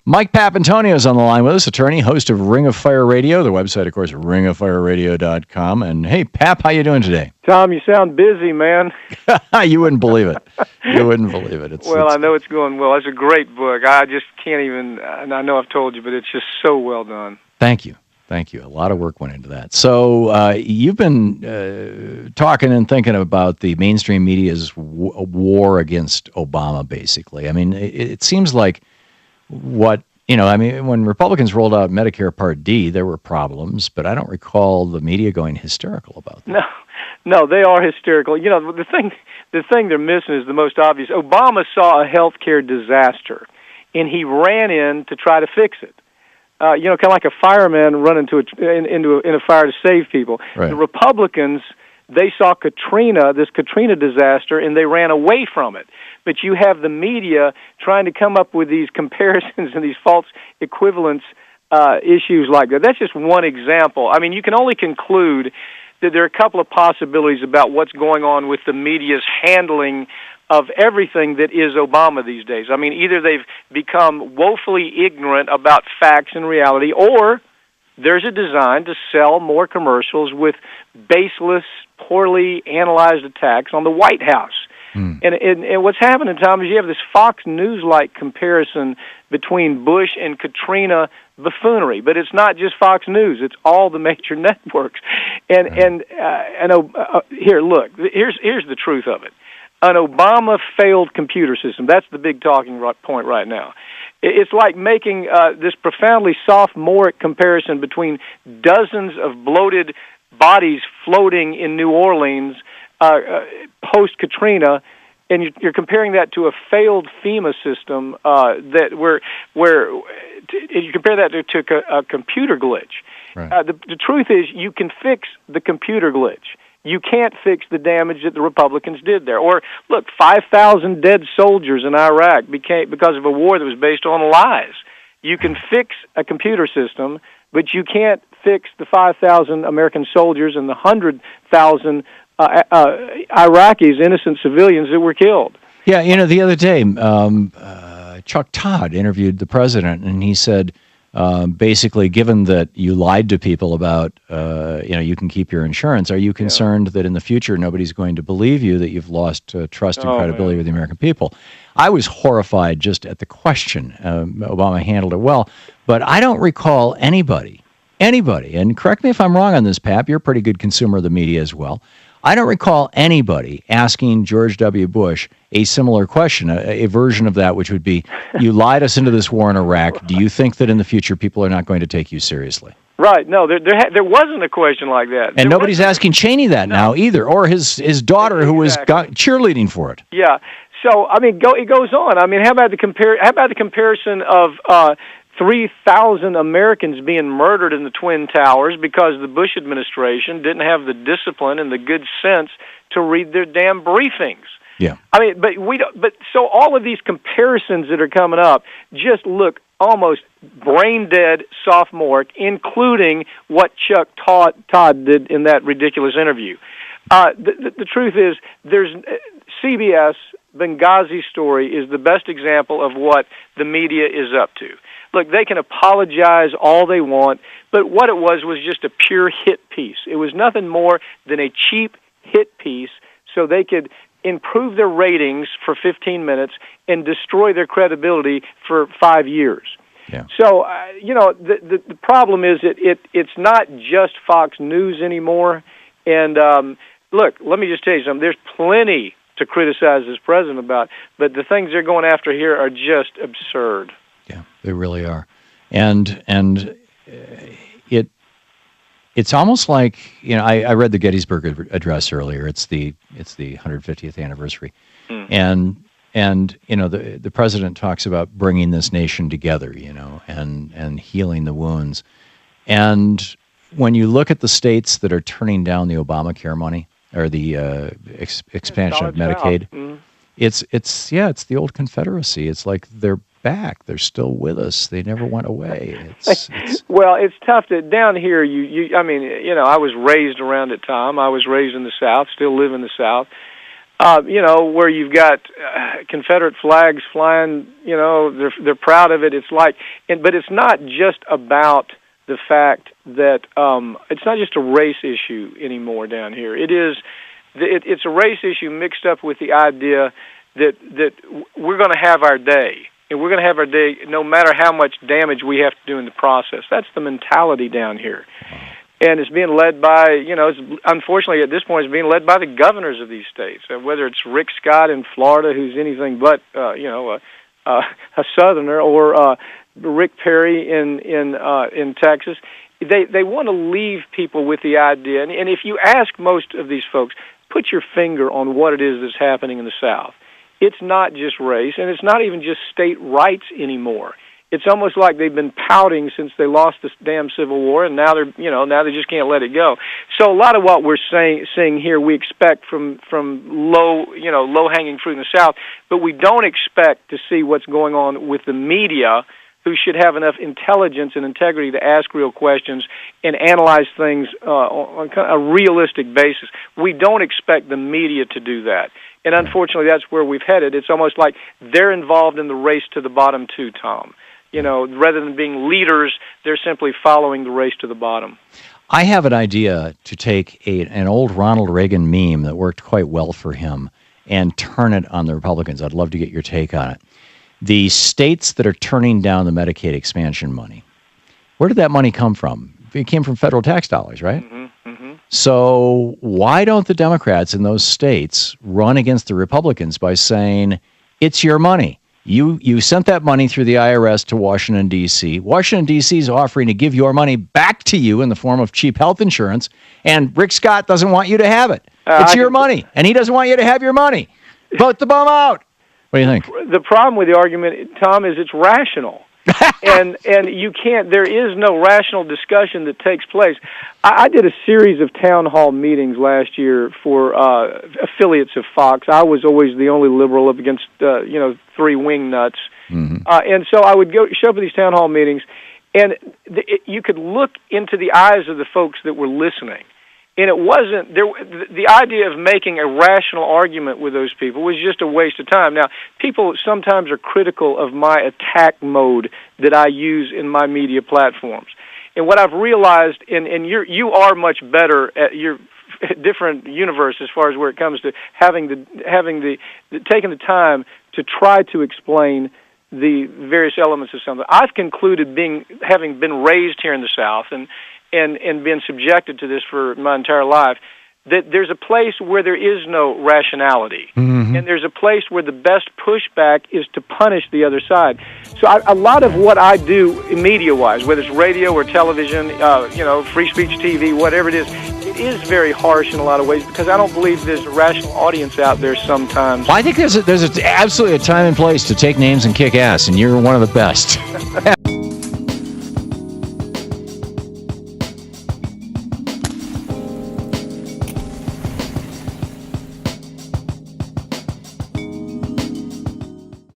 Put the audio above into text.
Mike Papantonio is on the line with us, attorney, host of Ring of Fire Radio. The website, of course, ringoffireradio.com. And hey, Pap, how you doing today? Tom, you sound busy, man. You wouldn't believe it. You wouldn't believe it. I know it's going well. It's a great book. I just can't even, and I know I've told you, but it's just so well done. Thank you. Thank you. A lot of work went into that. So you've been talking and thinking about the mainstream media's war against Obama, basically. I mean, it seems like when Republicans rolled out Medicare Part D, there were problems, but I don't recall the media going hysterical about that. No, they are hysterical. You know, the thing they're missing is the most obvious. Obama saw a healthcare disaster, and he ran in to try to fix it. Kind of like a fireman running in a fire to save people. Right. The Republicans, they saw this Katrina disaster, and they ran away from it. But you have the media trying to come up with these comparisons and these false equivalence issues like that. That's just one example. I mean, you can only conclude that there are a couple of possibilities about what's going on with the media's handling of everything that is Obama these days. I mean, either they've become woefully ignorant about facts and reality, or there's a design to sell more commercials with baseless, poorly analyzed attacks on the White House. And what's happening, Tom, is you have this Fox News-like comparison between Bush and Katrina buffoonery, but it's not just Fox News; it's all the major networks. Here, look, here's the truth of it: an Obama failed computer system. That's the big talking point right now. It's like making this profoundly sophomoric comparison between dozens of bloated bodies floating in New Orleans post-Katrina, and you're comparing that to a failed FEMA system where you compare that to a computer glitch. Right. The truth is, you can fix the computer glitch. You can't fix the damage that the Republicans did there. Or, look, 5,000 dead soldiers in Iraq because of a war that was based on lies. You can fix a computer system, but you can't fix the 5,000 American soldiers and the 100,000 Iraqis, innocent civilians that were killed. Yeah, the other day, Chuck Todd interviewed the president, and he said, basically, given that you lied to people about, you can keep your insurance, are you concerned that in the future nobody's going to believe you, that you've lost trust and credibility with the American people? I was horrified just at the question. Obama handled it well, but I don't recall anybody, and correct me if I'm wrong on this, Pap, you're a pretty good consumer of the media as well. I don't recall anybody asking George W. Bush a similar question, a version of that, which would be, you lied us into this war in Iraq. Do you think that in the future people are not going to take you seriously? Right. No, there wasn't a question like that. And nobody's asking Cheney that now either, or his daughter who was cheerleading for it. Yeah. So, I mean, it goes on. I mean, how about the comparison of 3,000 Americans being murdered in the Twin Towers because the Bush administration didn't have the discipline and the good sense to read their damn briefings. Yeah. I mean, so all of these comparisons that are coming up just look almost brain dead, sophomoric, including what Chuck Todd did in that ridiculous interview. The truth is, there's CBS Benghazi story is the best example of what the media is up to. Look, they can apologize all they want, but what it was just a pure hit piece. It was nothing more than a cheap hit piece so they could improve their ratings for 15 minutes and destroy their credibility for 5 years. Yeah. So, the problem is it's not just Fox News anymore. And look, let me just tell you something. There's plenty to criticize this president about, but the things they're going after here are just absurd. Yeah, they really are, and it's almost like, I read the Gettysburg Address earlier. It's the 150th anniversary, and the president talks about bringing this nation together, and healing the wounds, and when you look at the states that are turning down the Obamacare money or the expansion of Medicaid, it's the old Confederacy. It's like they're back. They're still with us. They never went away. Well, it's tough to down here. I was raised around it, Tom. I was raised in the South. Still live in the South. where you've got Confederate flags flying. They're proud of it. It's like, but it's not just about the fact that it's not just a race issue anymore down here. It's a race issue mixed up with the idea that we're going to have our day, and we're going to have our day no matter how much damage we have to do in the process. That's the mentality down here. And it's being led by, unfortunately at this point, it's being led by the governors of these states. Whether it's Rick Scott in Florida, who's anything but, a Southerner, or Rick Perry in Texas, they want to leave people with the idea. And if you ask most of these folks, put your finger on what it is that's happening in the South. It's not just race, and it's not even just state rights anymore. It's almost like they've been pouting since they lost this damn Civil War, and now they just can't let it go. So a lot of what we're seeing here, we expect from low-hanging fruit in the South, but we don't expect to see what's going on with the media, who should have enough intelligence and integrity to ask real questions and analyze things on a realistic basis. We don't expect the media to do that. And unfortunately, that's where we've headed. It's almost like they're involved in the race to the bottom too, Tom. Rather than being leaders, they're simply following the race to the bottom. I have an idea to take an old Ronald Reagan meme that worked quite well for him and turn it on the Republicans. I'd love to get your take on it. The states that are turning down the Medicaid expansion money, where did that money come from? It came from federal tax dollars, right? Mm-hmm, mm-hmm. So why don't the Democrats in those states run against the Republicans by saying, it's your money? You sent that money through the IRS to Washington, D.C. Washington, D.C. is offering to give your money back to you in the form of cheap health insurance, and Rick Scott doesn't want you to have it. It's your money, and he doesn't want you to have your money. Vote the bum out. What do you think? The problem with the argument, Tom, is it's rational. and you can't, there is no rational discussion that takes place. I did a series of town hall meetings last year for affiliates of Fox. I was always the only liberal up against, three wingnuts. Mm-hmm. And so I would show up at these town hall meetings, and you could look into the eyes of the folks that were listening. And it wasn't there. The idea of making a rational argument with those people was just a waste of time. Now, people sometimes are critical of my attack mode that I use in my media platforms. And what I've realized, and you are much better at your different universe as far as where it comes to having taking the time to try to explain the various elements of something. I've concluded, having been raised here in the South and been subjected to this for my entire life, that there's a place where there is no rationality. Mm-hmm. And there's a place where the best pushback is to punish the other side. So a lot of what I do media-wise, whether it's radio or television, free speech TV, whatever it is very harsh in a lot of ways, because I don't believe there's a rational audience out there sometimes. Well, I think there's absolutely a time and place to take names and kick ass, and you're one of the best.